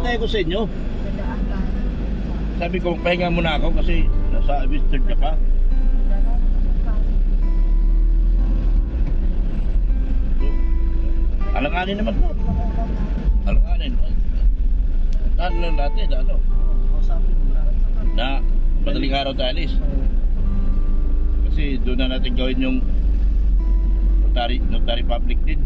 naghihintay ako sa inyo. Sabi ko, pahinga muna ako kasi nasa Western ka pa. So, alanganin naman po. Alanganin. Tahan lang natin, ano? Na madaling araw tayo alis. Kasi doon na natin gawin yung notary public din.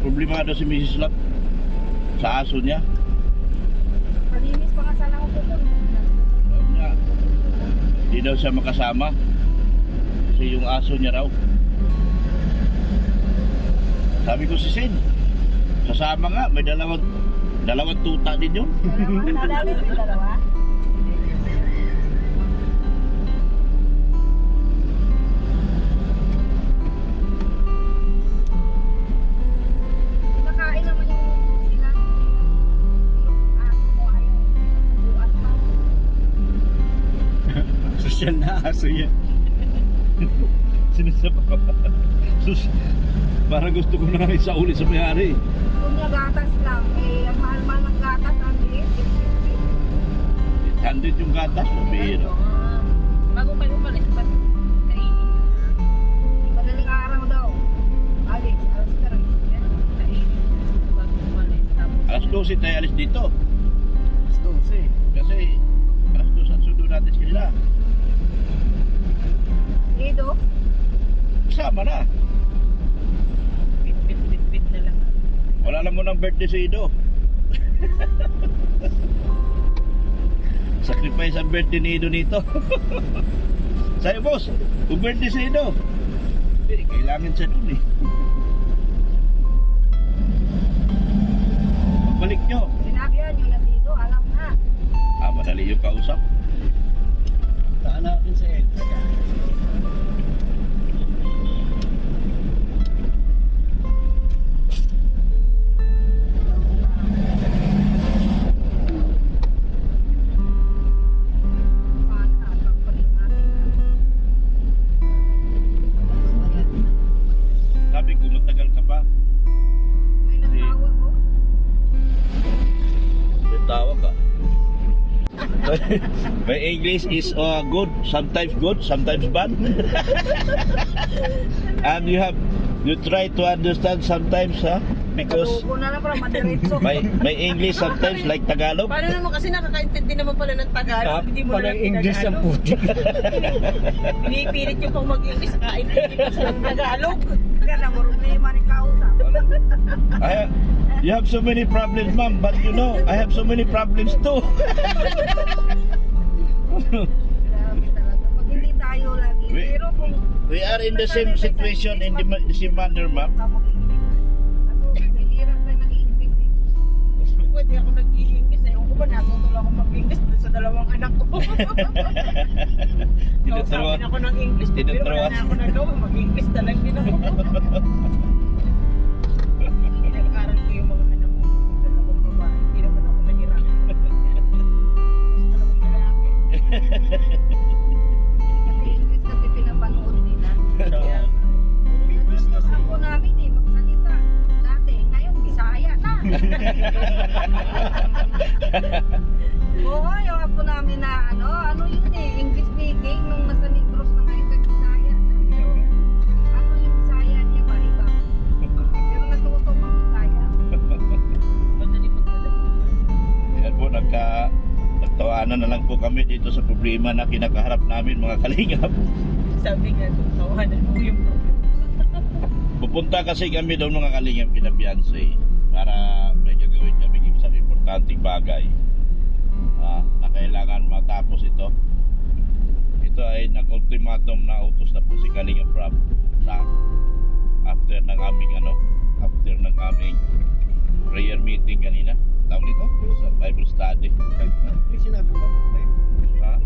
Problema daw si Mrs. Love sa aso niya. Malinis pa nga sana ako po. Hindi daw siya makasama kasi yung aso niya raw. Sabi ko si Sin, sasama nga, may dalawang tuta din yun. Dalawa? Sosyal na aso yan. Sinisapa ko. Sus, para gusto ko na isauli sa mayari. Gusto niya gatas lang. Eh, ang mahal-mahal ng gatas, ang liit. 100 yung gatas, mabihira. Bago kayo umalis, pas kainin. Madaling araw daw. Alis ka rin. Kainin. Bago umalis. Tapos, Alas 12 tayo alis dito. Gusto Kasi alas 12 ang sundo natin sila. Dito? Sama na. bit na lang. Wala na mo ng birthday sa Ido. Sacrifice ang birthday ni Ido nito. Sa'yo boss, kung birthday sa Ido, kailangan siya dun eh. Balik nyo. Sinabi yan yung dito, alam na. Madali yung kausap. Taan natin sa Ed. Sabi ko, matagal ka pa. May nagtawag ko. May tawag ka. My English is good, sometimes bad. And you try to understand sometimes, because Tubo na lang para madiretso. my English sometimes like Tagalog. Paano naman kasi nakakaintindi naman pala ng Tagalog? Hindi mo na Parang lang English ang Tagalog. puti. Pinipilit yung pang mag-English, kaintindi ka sa Tagalog. Ganda mo problema rin kausap. You have so many problems, ma'am, but you know, I have so many problems too. Grabe talaga. Pag hindi tayo lagi. Pero kung We are in the same situation, in the same manner, ma'am. Kaso, nilirap tayo mag-English eh. Pwede ako nag-i-English. Ewan ko ba, natutulong ako mag-English dun sa dalawang anak ko. Tinuturuan. Kausapin ako ng English. Pero wala Tinuturuan. na ako nagawa. Mag-English na lang din ako. Pinag-aral ko yung mga anak ko. Dalawang babae. Hindi naman ako nahirapan. Basta lang yung lalaki. Kasi English kasi pinapanood nila. English na siya. Ako namin eh, magsalita. Dati, ngayon, Bisaya na. Oo, yung ako namin na ano yun eh, English speaking nung nasa Negros na ngayon kay Bisaya na. Ano yung Bisaya niya ba, iba? Pero natuto ang Bisaya. Madali magdala. Yan po, nagtawanan na lang po kami dito sa problema na kinakaharap namin, mga kalingap. Sabi nga, tawanan mo yung problema. Pupunta kasi kami doon, mga kalingap, kina Beyonce, para may gagawin kami isang importanteng bagay na kailangan matapos ito. Ito ay nag-ultimatum na utos na po si Kalingap Rob na after ng aming prayer meeting kanina. Tawag nito? Sa Bible study. Yung sinabi ko, Ha?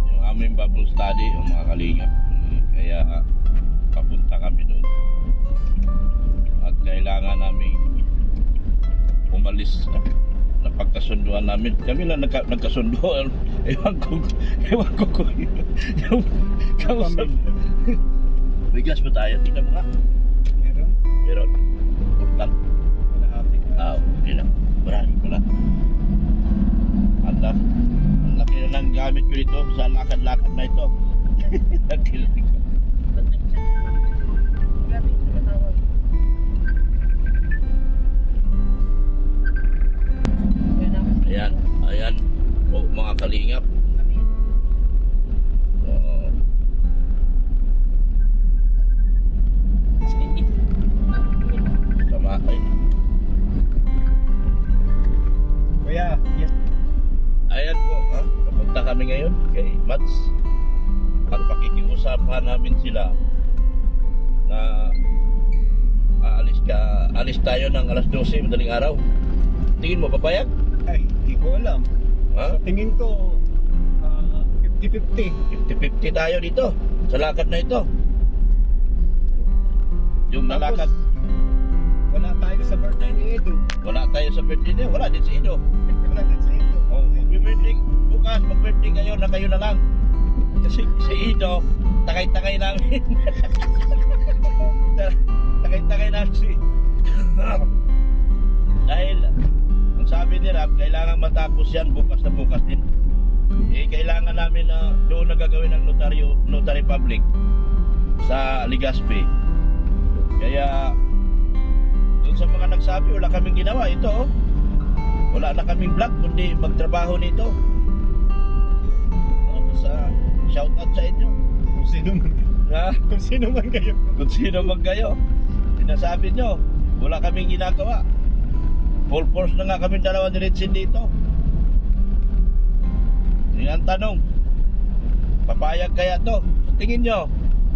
Yung aming Bible study, yung mga kalingap. Kaya papunta kami doon. At kailangan namin umalis. Napagkasunduan namin. Kami lang nagkasunduan. Ewan ko kung yung kausap. Bigas ba tayo? Tingnan mo nga. Meron? Meron. Importante. Kalahati ka. Okay lang. Marami pala. Ang laki na ng gamit ko dito sa lakad-lakad na ito. Nakilig ko. Ba't nag-chat na? Grabe yung tinatawag. Yan ako. Ayan po mga kalingap. Kami. Oo. Sama ay. Kuya, yes. Ayan po, papunta kami ngayon kay Mads. At pakikiusapan namin sila na alis tayo ng alas 12 madaling araw. Tingin mo papayag? Ay, hindi ko alam. Ha? Sa tingin ko, 50-50. 50-50 tayo dito sa lakad na ito. Yung Tapos, nalakad, wala tayo sa birthday ni Edo. wala tayo sa birthday niya, wala din si Ido. Wala din sa Edo. Oh, mag-birthday bukas, mag-birthday ngayon na kayo na lang. Kasi si Ido, takay-takay namin. Takay-takay namin si dahil ang sabi ni Rab, kailangan matapos yan bukas na bukas din. Kailangan namin na doon na gagawin ng notary public sa Legazpi. Kaya doon sa mga nagsabi, wala kaming ginawa. Ito, oh. Wala na kaming vlog, kundi magtrabaho nito. Shout out sa inyo. Kung sino man. Ha? Kung sino man kayo. Kung sino man kayo, sinasabi nyo, wala kaming ginagawa. Full force na nga kami dalawa diretsin dito. Yan ang tanong, papayag kaya to? Tingin nyo,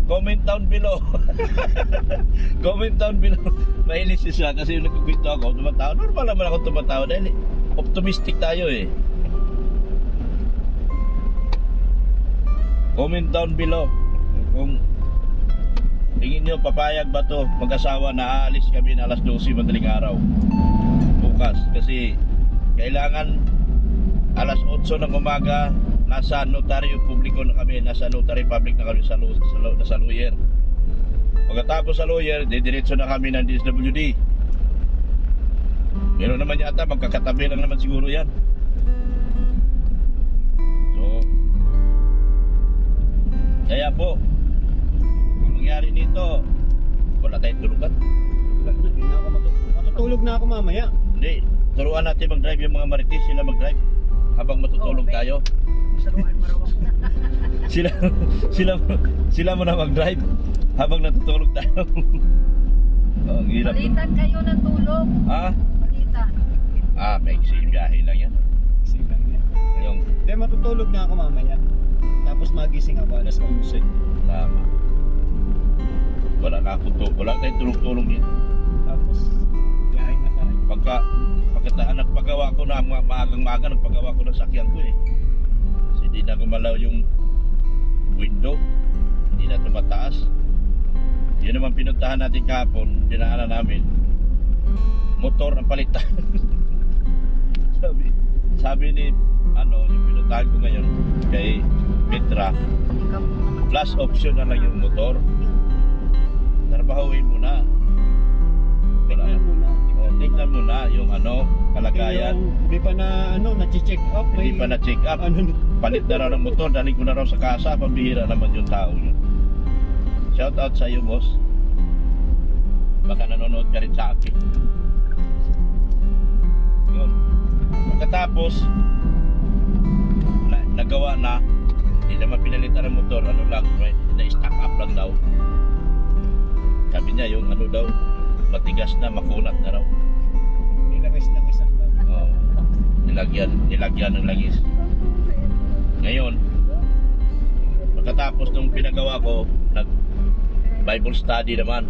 comment down below. Comment down below. Mahilis siya kasi nagkukwento ako, tumatawa. Normal naman ako tumatawa dahil optimistic tayo eh. Comment down below kung tingin nyo papayag ba to mag-asawa na aalis kami na alas 12 madaling araw bukas kasi kailangan alas 8 ng umaga nasa notaryo publiko na kami, nasa notary public na kami sa lawyer. Pagkatapos sa lawyer, didiretso na kami ng DSWD. Meron naman yata, magkakatabi lang naman siguro yan. So kaya po ang mangyari nito, wala tayong tulugan. Wala na, hindi na ako matutulog na ako mamaya. Hindi, turuan natin mag-drive yung mga marites, sila mag-drive habang matutulog Okay. tayo. Saruan marawak na. Sila mo na mag-drive habang natutulog tayo. Oh, ang hirap. Palitan kayo ng tulog. Ha? Palitan. May biyahe lang yan. Kasi lang yan. Yung Hindi, matutulog na ako mamaya. Tapos magising ako alas 11. tama. Wala na ako wala tayong tulog-tulog dito. Tapos, biyahe na tayo. Pagkataan nagpagawa ko na maagang-maga nagpagawa ko ng sakyan ko eh. Kasi hindi na gumalaw yung window, hindi na tumataas. Yun naman pinuntahan natin kahapon, dinaanan namin motor ang palitan. sabi ni yung pinuntahan ko ngayon kay Petra, Ikaw po naman. plus option na lang yung motor. Trabahuin mo na. Tingnan mo na. Tingnan mo na yung kalagayan. Hindi pa na, na-check up. Hindi pa na-check up. Ano, Palit na raw ng motor, daling ko na raw sa kasa, pambihira naman yung tao yun. Shout out sa iyo, boss. Baka nanonood ka rin sa akin. Yun. Pagkatapos, nagawa na, hindi naman pinalitan ng motor, na-stack up lang daw. Sabi niya, yung daw, matigas na, makunat na raw. nilagis lang lang. Oh, nilagyan ng langis. Ngayon, pagkatapos nung pinagawa ko, nag-Bible study naman.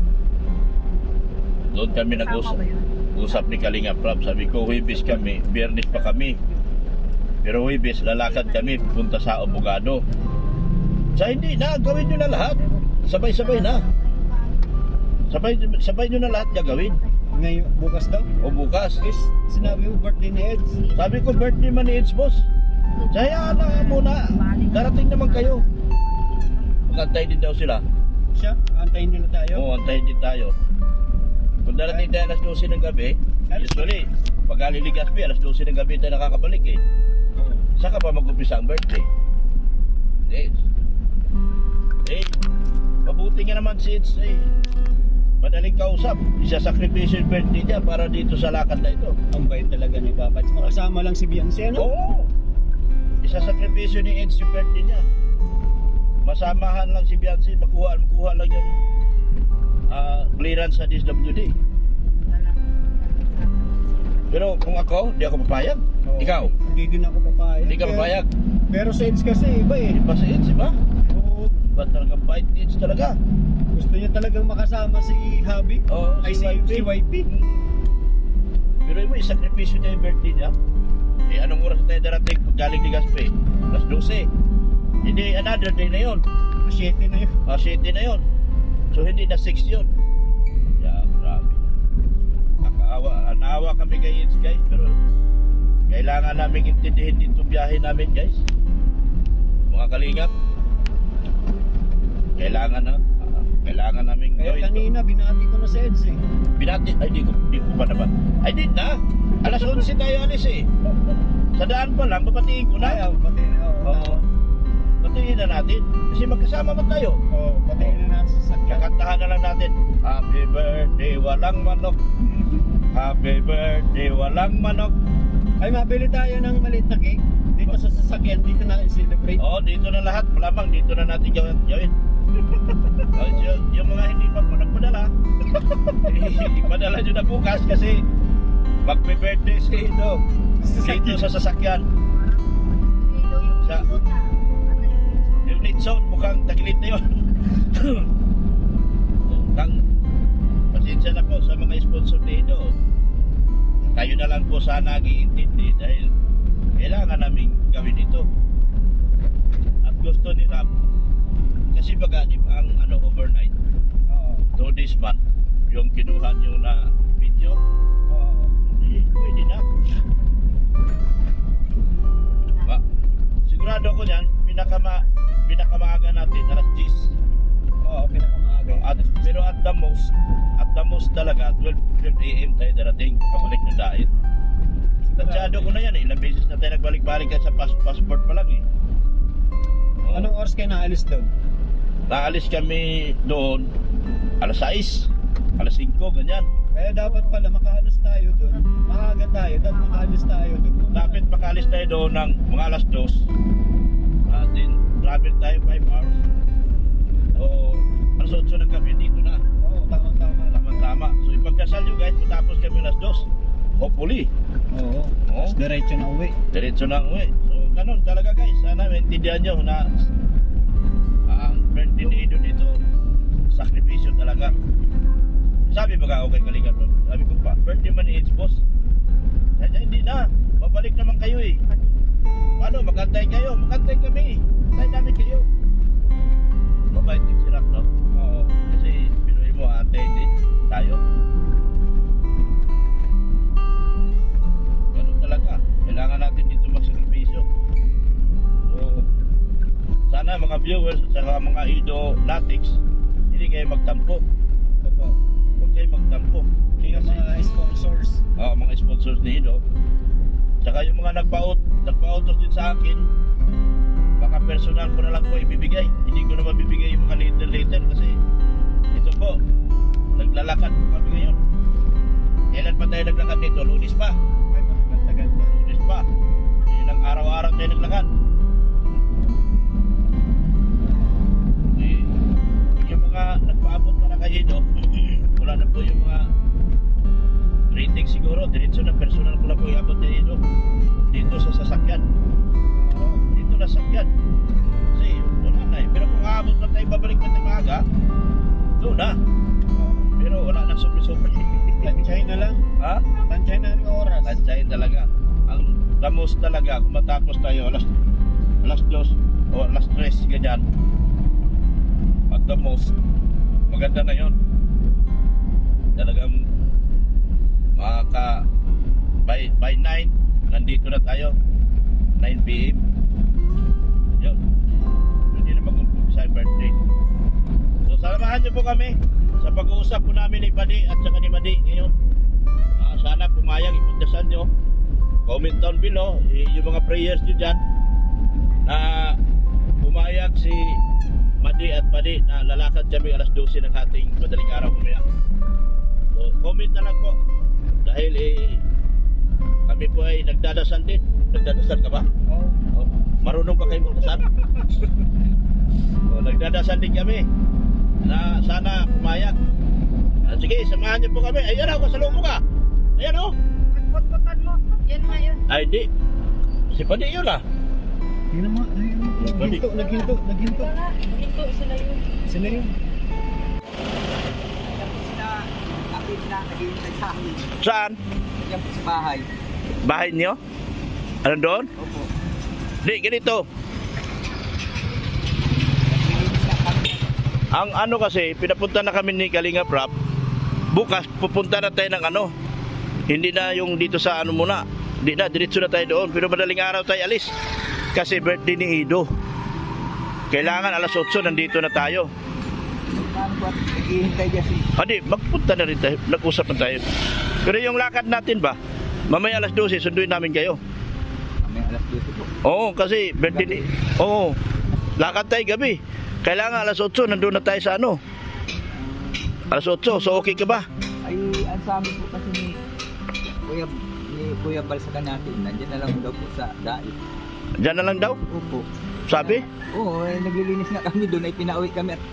Doon kami nag-usap ni Kalinga Prab. Sabi ko, Huwebes kami, Biyernes pa kami. Pero Huwebes, lalakad kami, pupunta sa abogado. Sa hindi na, gawin nyo na lahat. Sabay-sabay na. sabay nyo na lahat gagawin. Ngayon, bukas daw. O bukas. Is, sinabi mo birthday ni Eds. Sabi ko, birthday man ni Eds, boss. Sayaan na muna. Darating naman kayo. Magantay din daw sila. Siya, antayin nila tayo. Oo, antayin din tayo. Kung darating tayo alas 12 ng gabi, usually, pag Ligaspi, alas 12 ng gabi tayo nakakabalik eh. Oo. Saka pa mag-umpisa ang birthday. Eds. Mabuti nga naman si Eds eh. Madaling kausap. Isasakripisyo yung birthday niya para dito sa lakad na ito. Ang bait talaga ni Papa. Makasama lang si Beyonce, ano? Oo. Isasakripisyo ni Eds yung birthday niya. Masamahan lang si Beyonce, makuha lang yung clearance sa DSWD. Pero kung ako, di ako papayag. Oo. Ikaw, Hindi din ako papayag. di ka papayag. Pero sa Eds kasi, iba eh. Di ba si Eds, iba? Oo. Ba't talagang bait ni Eds talaga? Gusto niya talagang makasama si Habi. Oo, Ay, si YP. Pero mo, isakripisyo niya yung birthday niya. Eh, anong oras tayo darating pag galing ni Gaspe? Alas 12. Hindi, another day na yun. 7 na yun. 7 na yun. So, hindi na 6 yun. Yeah, grabe. Naawa kami kay Eds, guys. Pero, kailangan namin intindihin dito biyahe namin, guys. Mga kalingap. Kailangan namin Kaya gawin to. kanina, binati ko na sa Eds eh. Binati, ay di ko pa naman. Ay di na. Alas 11 tayo alis eh. Sa daan pa lang, papatiin ko Ay, na. pati Oo. Patiin na natin. Kasi magkasama man tayo. Oo, pati na natin sa sakyan. Kakantahan na lang natin. Happy birthday, walang manok. Happy birthday, walang manok. Ay, mabili tayo ng maliit na cake. Dito sa sasakyan, dito na i-celebrate. Oo, dito na lahat. Malamang dito na natin gawin. Yung mga hindi pa po nagpadala, ipadala nyo na bukas kasi magpe-birthday si Ido. Dito sa sasakyan. Sa- Yung Nitson, mukhang tagilid na yun. Pasensya na po sa mga sponsor ni Ido. Kayo na lang po sana nag-iintindi dahil kailangan namin gawin ito. At gusto ni Rab, kasi baga di ba ang overnight, Oo. 2 days man, yung kinuha nyo na video, Oo. pwede na. Sigurado ko yan, pinakamaaga natin, alas 10. Oo, pinakamaaga. Pero at the most talaga, 12 AM tayo darating, pabalik na dahil. Tansado ko na yan eh, ilang beses na tayo nagbalik-balik sa passport pa lang eh. Oo. Anong oras kayo naalis doon? Naalis kami doon, alas 6, alas 5, ganyan. Kaya dapat pala makaalis tayo doon. Maaga tayo, dapat makaalis tayo doon. Dapat makalis tayo doon ng mga alas 2. Then travel tayo 5 hours. So, alas 8 ng gabi dito na. Oo, tama-tama lang. Tama-tama. So ipagdasal nyo guys, matapos kami alas 2. Hopefully. Oo. Oo. Tapos diretso na uwi. Diretso na uwi. So ganun talaga guys. Sana maintindihan nyo na ang birthday ni Ido dito, sakripisyo talaga. Sabi ba ako kay Kalinga bro? Sabi ko pa, birthday man ni Eds boss. Kaya hindi na. Babalik naman kayo eh. Paano? Magantay kayo. Magantay kami. Magantay namin kayo. Mabait din si Rock, no? Oo. Kasi pinuwi mo, antay din tayo. Ganun talaga. Kailangan natin dito magsakripisyo. So, sana mga viewers at saka mga Ido Natics, hindi kayo magtampo. Totoo. Huwag kayo magtampo. Yung mga sponsors. Mga sponsors ni Ido. Saka yung mga nagpa-autos din sa akin, baka personal ko na lang po ibibigay. Hindi ko na mabibigay yung mga later kasi ito po, naglalakad po kami ngayon. Kailan pa tayo naglakad dito? Lunes pa. Ay, maganda-ganda. Lunes pa. Ilang araw-araw tayo naglakad. Yung mga nagpaabot pa na kay Ido, wala na po yung mga rating siguro. Diretso na personal ko na po iabot ni Ido dito sa sasakyan. Oo. Dito na sasakyan. Kasi wala na eh. Pero kung aabot na tayo, babalik na tayo maaga, doon na. Oo. Pero wala na super-super. Tansyahin na lang. Ha? Tansyahin na yung oras. Tansyahin talaga. Ang damos talaga, kung matapos tayo alas 2 o alas 3, ganyan. At the most, maganda na yon. talagang by 9 nandito na tayo. 9 PM. Yun. Hindi na mag-umpisa yung birthday. So samahan niyo po kami sa pag-uusap po namin ni Padi at saka ni Madi ngayon. Sana pumayag, ipagdasal nyo. Comment down below yung mga prayers nyo dyan na pumayag si Madi at Padi na lalakad kami alas 12 ng ating madaling araw kumaya. So comment na lang po dahil kami po ay nagdadasal din. Nagdadasal ka ba? Oo. Oh, marunong ba kayo magdasal? Nagdadasal din kami na sana pumayag. Sige, samahan niyo po kami. Ayan ako, kasalubong ka. Ayan o. Pagputputan mo. Yan nga yun. Ay, di. Si Padi yun ah. Yun naman, naghinto. Ito nga. Ito sila yun. Sila yun. Kapit na, naghihintay sa amin. Saan? Diyan po sa bahay. Bahay niyo? Ano doon? Opo. Di, ganito. Naglilinis na kami. Ang ano kasi, pinapunta na kami ni Kalinga Prab. Bukas, pupunta na tayo ng ano. Hindi na yung dito sa ano muna. Hindi na, diretso na tayo doon. Pero madaling araw tayo alis. Kasi birthday ni Ido. Kailangan alas 8 nandito na tayo. Paano po at naghihintay dyan si... Hindi, magpunta na rin tayo. Nag-usap na tayo. Pero yung lakad natin ba, mamaya alas 12, sunduin namin kayo. May alas 12 po. Oo, kasi birthday ni... Oo, lakad tayo gabi. Kailangan alas 8, nandun na tayo sa ano. Alas 8, so okay ka ba? Ay, ang sabi po kasi ni Kuya Balsakan natin, nandiyan na lang daw po sa dait. Diyan na lang daw, Opo. sabi? Oo, naglilinis na kami doon, ay pinauwi kami at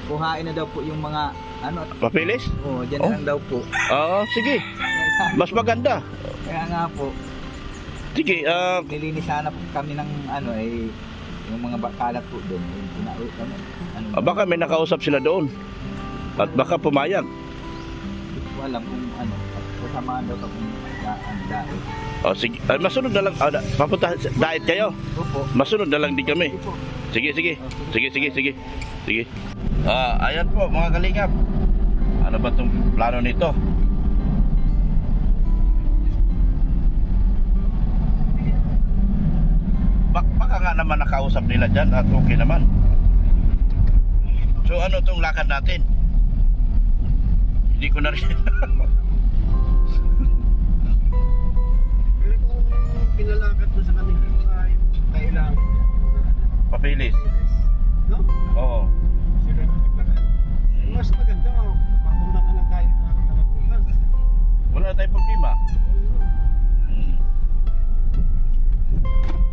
kuhain na daw po yung mga ano. Papilis? Oo, dyan Oh. na lang daw po. Oo, sige. Kaya sabi Mas ko, maganda. Kaya nga po, Sige, nililinis sana po kami ng ano ay yung mga bakalat po doon. Yung pinauwi kami. Ano, baka may nakausap sila doon. At baka pumayag. Hindi ko alam kung ano. Kasamahan daw ka kung ang dait. O sige, masunod na lang. Papunta, diet kayo. Opo. Masunod na lang din kami. Opo. Sige, sige. Sige, sige, sige. Sige. Ayan po mga kalingap. Ano ba itong plano nito? Baka nga naman nakausap nila dyan at okay naman. So ano itong lakad natin? Hindi ko na rin. Pero kung pinalakad mo sa kanila ay kailangan Papilis. no? Oo. Sila na naglakad. Mas maganda, papunta na lang tayo ng bukas. Wala na tayong problema.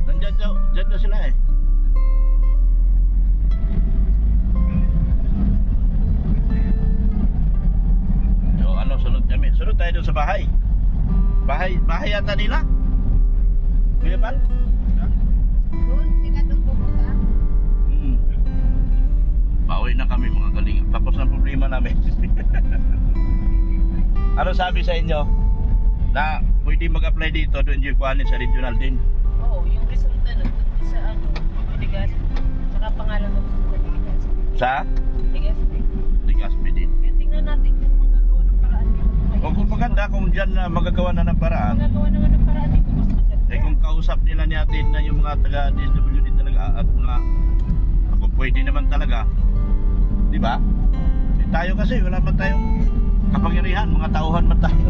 Nandyan na sila eh. So ano, sunod kami. Sunod tayo doon sa bahay. Bahay yata nila. Kuya Pal? Doon, sila doon pupunta. Pauwi na kami mga kalingap. Tapos ang problema namin. Ano sabi sa inyo? Na pwede mag-apply dito doon yung kuhanin sa regional din. Oo, yung resulta nun sa ano, Ligas. Saka pangalan ng Ligas. Sa Ligaspi. Ligaspi din. Kaya tingnan natin yung magagawa ng paraan dito. O kung maganda, kung dyan na magagawa na ng paraan. Magagawa naman ng paraan dito, mas maganda. Eh kung kausap nila ni atin na yung mga taga DSWD talaga at mga kung pwede naman talaga, di ba? Eh, tayo kasi wala man tayong kapangyarihan, mga tauhan man tayo.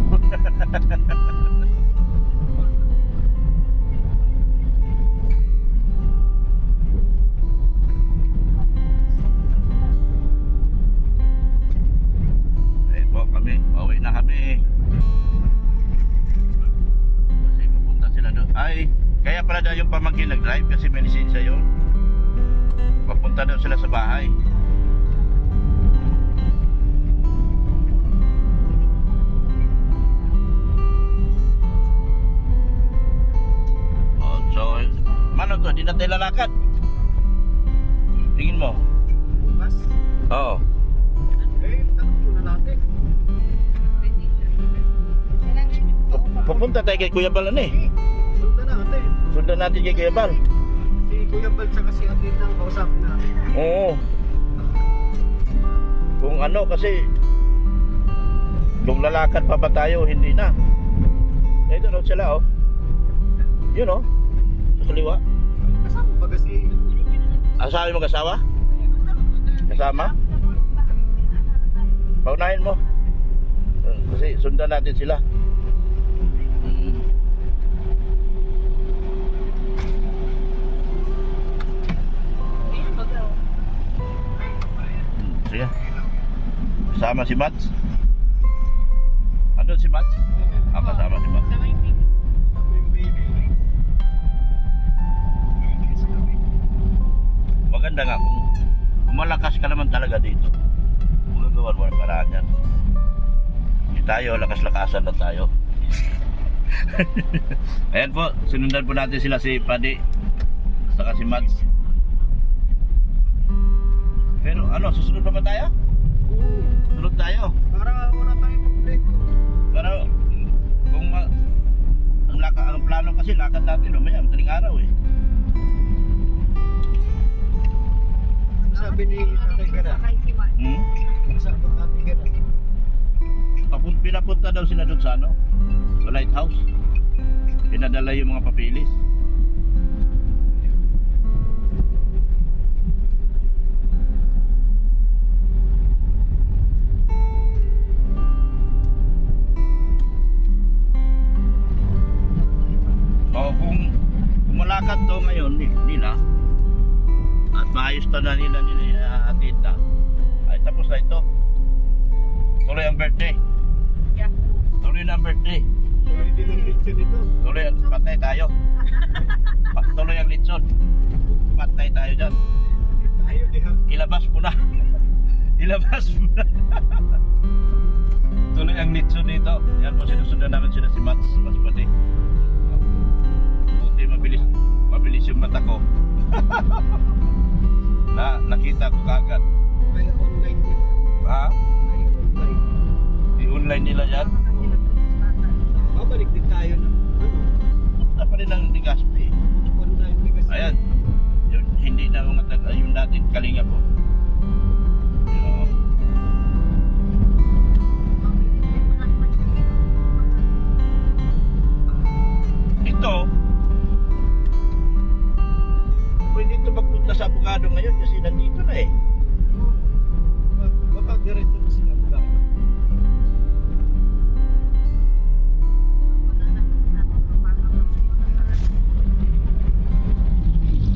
Eh po kami, pauwi na kami. Kasi papunta sila doon. Ay, kaya pala daw yung pamangkin nag-drive kasi may lisensya yun. Papunta daw sila sa bahay. Oh, so, mano to? Di na tayo lalakad. Tingin mo? Bukas? Oo. Eh, tanong muna natin. Kailangan nyo paupa. Pupunta tayo kay Kuya Bal eh. Sundan natin. Sundan natin kay Kuya Bal. Si Kuya Bal tsaka si Atin ang kausapin natin. Oo. Kung ano kasi Kung lalakad pa ba tayo, hindi na. Eh, doon sila, oh. Yun, oh. Sa kaliwa. Kasama ba kasi? Asawa yung mag-asawa? Kasama? Paunahin mo. Kasi sundan natin sila. Ayun, baga. Sige. Kasama si Mats? Andun si Mats? Kasama si Mats. Sama yung baby. Ako yung baby. Maganda nga kung malakas ka naman talaga dito. Magagawan mo ng paraan yan. Hindi tayo, lakas-lakasan na tayo. Ayan po, sinundan po natin sila si Paddy saka si Mads. Pero ano, susunod pa ba tayo? Oo. Sunod tayo. Para wala tayong problema. Pero kung ang plano kasi lakad natin mamaya, madaling araw eh. Sabi ni Tatay Gara. Sakay si Mike. Sabi ni Tatay Gara. Pinapunta daw sila doon sa ano? Sa lighthouse. Pinadala yung mga papilis. So kung malakad to ngayon nila at maayos na nila atid na, ay tapos na ito. Tuloy ang birthday. Yeah. Tuloy na ang birthday. Tuloy din ang lechon ito. Tuloy ang patay tayo. Tuloy ang litson. Patay tayo dyan. Tayo diha. Ilabas mo na. Ilabas mo na. Tuloy ang litson dito. Yan po, sinusundan namin sila si Mats. Mas pati. Buti mabilis yung mata ko. Nakita ko kagad. May online din. Ha? May online. I-online nila yan. Babalik din tayo ng ano. Punta pa rin ang Legazpi. Online din kasi. Ayan. Yung, hindi na mga yung dating Kalinga po. Yung, ito, pwede ito magpunta sa abogado ngayon kasi nandito na eh. Baka diretso na sila mga.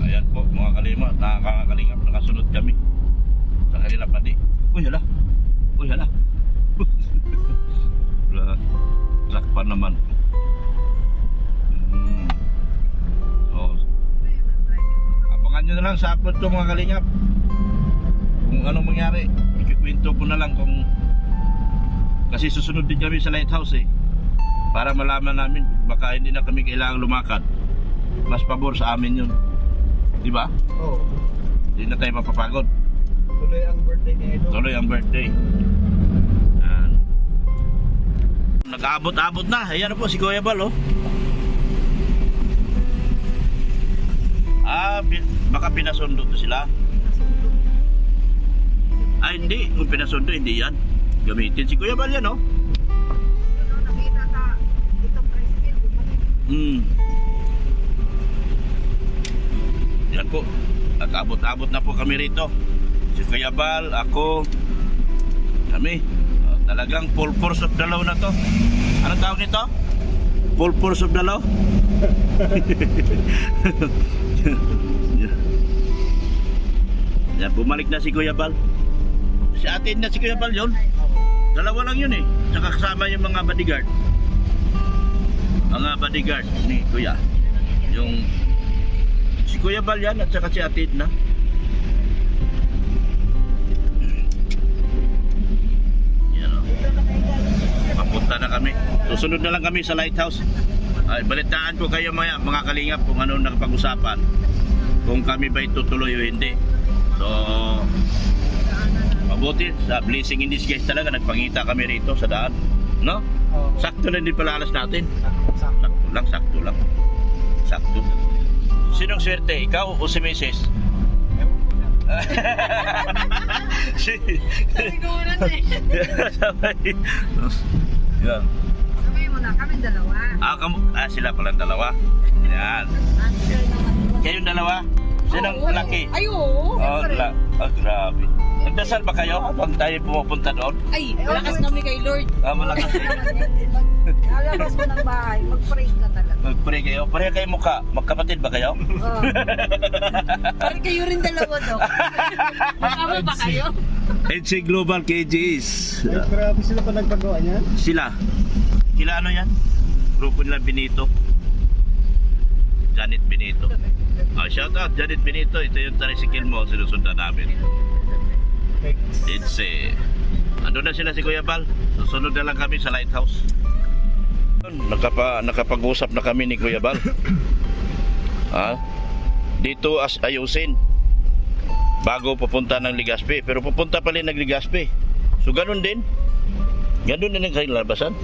Ayan po mga kalima, nakakakalingap, nakasunod kami sa kanila pati. Uy hala, uy hala. Truck pa naman. So, abangan nyo na lang sa upload ko mga kalingap. Kung anong mangyari, ikikwento ko na lang kung kasi susunod din kami sa lighthouse eh. Para malaman namin baka hindi na kami kailangang lumakad. Mas pabor sa amin yun. Di ba? Oo. Hindi na tayo mapapagod. Tuloy ang birthday ni Edo. Tuloy ang birthday. Yan. Nag-aabot-abot na. Ayan po si Kuya Bal, oh. Baka pinasundo to sila. Hindi. Kung pinasundo, hindi yan. Gamitin si Kuya Bal yan, oh. Nakita sa itong tricycle. Yan po. Nag-abot-abot na po kami rito. Si Kuya Bal, ako, kami. Talagang full force of the law na to. Anong tawag nito? Full force of the law? Yan, bumalik na si Kuya Bal. Si atin na si Kuya Bal yun. Dalawa lang yun eh. Saka kasama yung mga bodyguard. Mga bodyguard ni Kuya. Yung si Kuya Bal yan at saka si Atid na. Yan o. Papunta na kami. Susunod na lang kami sa lighthouse. Ay, balitaan ko kayo mga kalingap kung ano nakapag-usapan. Kung kami ba itutuloy o hindi. So, mabuti. Sa blessing in disguise talaga. Nagpangita kami rito sa daan. No? Oo. Sakto na din pala alas natin. Sakto. Sakto lang. Sakto. Sinong swerte? Ikaw o si Mrs.? Ewan ko na. Sabi ko muna eh. Sabay. Yan. Sabay mo na, kami dalawa. Sila palang dalawa. Yan. Kayong dalawa? Sinong laki? Ay, oo. Grabe. Nagdasal ba kayo habang tayo pumupunta doon? Ay, malakas kami kay Lord. Malakas. Lalabas mo ng bahay, mag-pray ka talaga. Mag-pray kayo? Pareha kayo mukha. Magkapatid ba kayo? Oh. Parang kayo rin dalawa, Dok. Magkama ba kayo? HC Global KGs. Ay, grabe sila pa nagpagawa niyan. Sila ano yan? Grupo nila Benito. Janet Benito. Shout out Janet Benito. Ito yung tricycle mo. Sinusundan namin. It's ano na sila si Kuya Bal. Susunod na lang kami sa lighthouse. Nakapag-usap na kami ni Kuya Bal. Dito ayusin bago pupunta ng Legazpi. Pero pupunta pa rin ng Legazpi. So ganun din. Ganun din ang kanilang labasan.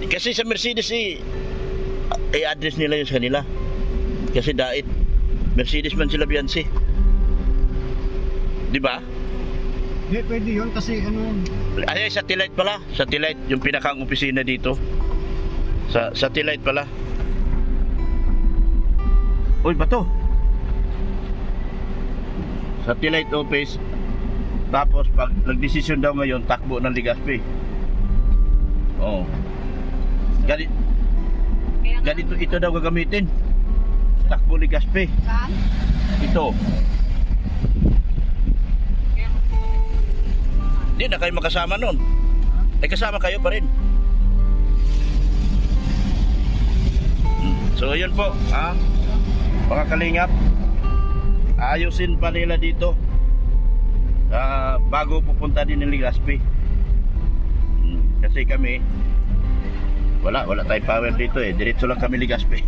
Kasi sa Mercedes i-address nila yun sa kanila. Kasi dait Mercedes man sila Biansi. Di ba? Hindi, pwede yun kasi ano. Ay, satellite pala. Satellite, yung pinakang opisina dito. Sa satellite pala. Uy, bato. Satellite office. Tapos pag nagdesisyon daw ngayon, takbo ng Legazpi. Oh. Ganito ito daw gagamitin. Takbo Legazpi. Saan? Ito. Hindi na kayo makasama nun. Ay kasama kayo pa rin. So yun po, mga kalingap. Ayusin pa nila dito. Bago pupunta din ng Legazpi. Kasi kami wala tayong power dito diretso lang kami Legazpi.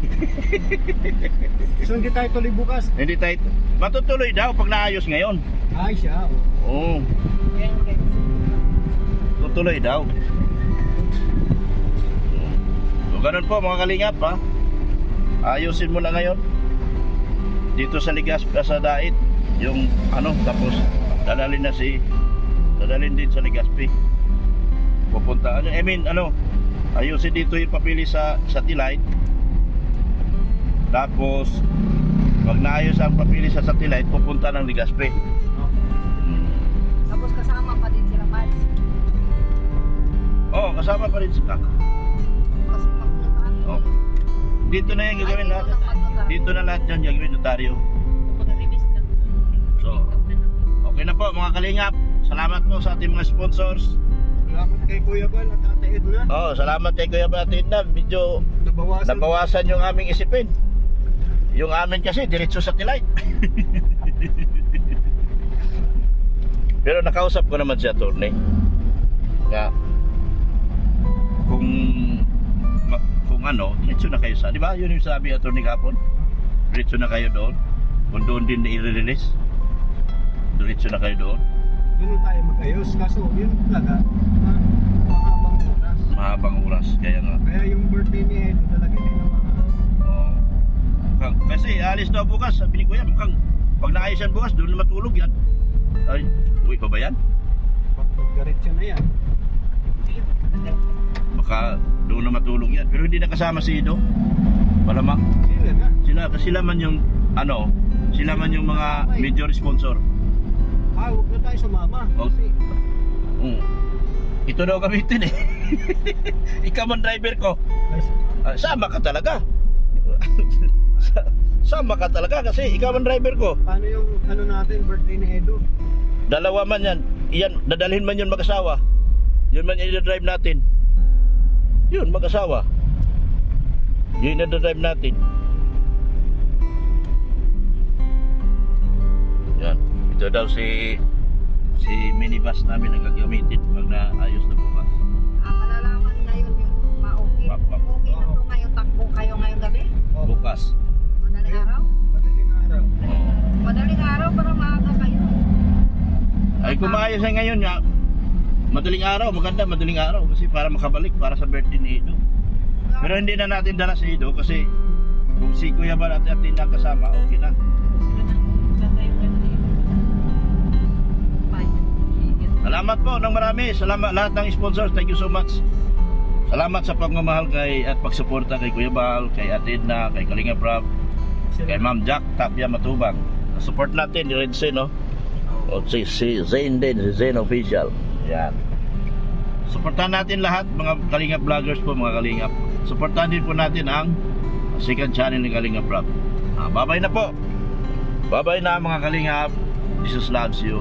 So hindi tayo tuloy bukas. Hindi tayo matutuloy daw pag naayos ngayon. Ay siya. Oo. Tutuloy daw. So ganun po mga kalingap ayusin mo na ngayon dito sa Legazpi sa Dait yung tapos dadalhin din sa Legazpi. Pupunta ayusin dito yung papili sa satellite. Tapos pag naayos ang papili sa satellite pupunta ng Legazpi. Tapos kasama pa din sila, Miles. Oo, kasama pa rin sila. Kasi magpuntaan. Oh. Dito na yung gagawin lahat. Dito na lahat yan gagawin notaryo. Pag-release lang. So, okay na po mga kalingap. Salamat po sa ating mga sponsors. Salamat kay Kuya Bal at Ate Edna. Salamat kay Kuya Batin na medyo nabawasan yung aming isipin. Yung amin kasi diretso sa satellite. Pero nakausap ko naman si attorney. Nga kung diretso na kayo sa, di ba? Yun yung sabi attorney kapon. Diretso na kayo doon. Kung doon din i-release, diretso na kayo doon. Yun tayo mag-ayos. Kaso yun talaga mahabang oras. Mahabang oras, kaya nga. Kaya yung birthday ni Edo talaga din naman. Oo. Kasi alis daw bukas, sabi ni Kuya, mukhang pag naayos yan bukas, doon na matulog yan. Ay, uwi pa ba yan? Pag-garetso na yan. Baka doon na matulog yan. Pero hindi nakasama si Ido. Malamang. Sila na. Sila man yung sila man yung mga major sponsor. Huwag na tayo sumama. Kasi Ito daw gamitin Ikaw man driver ko. Sama ka talaga. Sama ka talaga kasi ikaw man driver ko. paano yung natin, birthday ni Edo? Dalawa man yan. Iyan, dadalhin man yun mag-asawa. Yun man yung i-drive natin. Yun, mag-asawa. Yun yung i-drive natin. Yan. Ito daw si minibus namin ang gagamitin pag naayos na bukas. Malalaman ngayon yung ma-okay. Okay na to ngayon, takbo kayo ngayong gabi? Bukas. Madaling araw? Madaling araw. Madaling araw para maaga kayo. Ay kung maayos na ngayon nga, madaling araw, maganda madaling araw kasi para makabalik para sa birthday ni Ido. Pero hindi na natin dala si Ido kasi kung si Kuya Bal at Atin na kasama, okay na. Sila na. Tatay yung Salamat po ng marami. Salamat lahat ng sponsors. Thank you so much. Salamat sa pagmamahal kay at pagsuporta kay Kuya Bal, kay Atidna, kay Kalinga Prab, kay Ma'am Jack Tapia Matubang. Support natin ni Redsen, no? O si Zayn din, si Zayn Official. Yan. Supportahan natin lahat, mga Kalinga vloggers po, mga Kalinga. Supportahan din po natin ang second channel ni Kalinga Prab. Bye-bye na po. Bye-bye na mga Kalinga. Jesus loves you.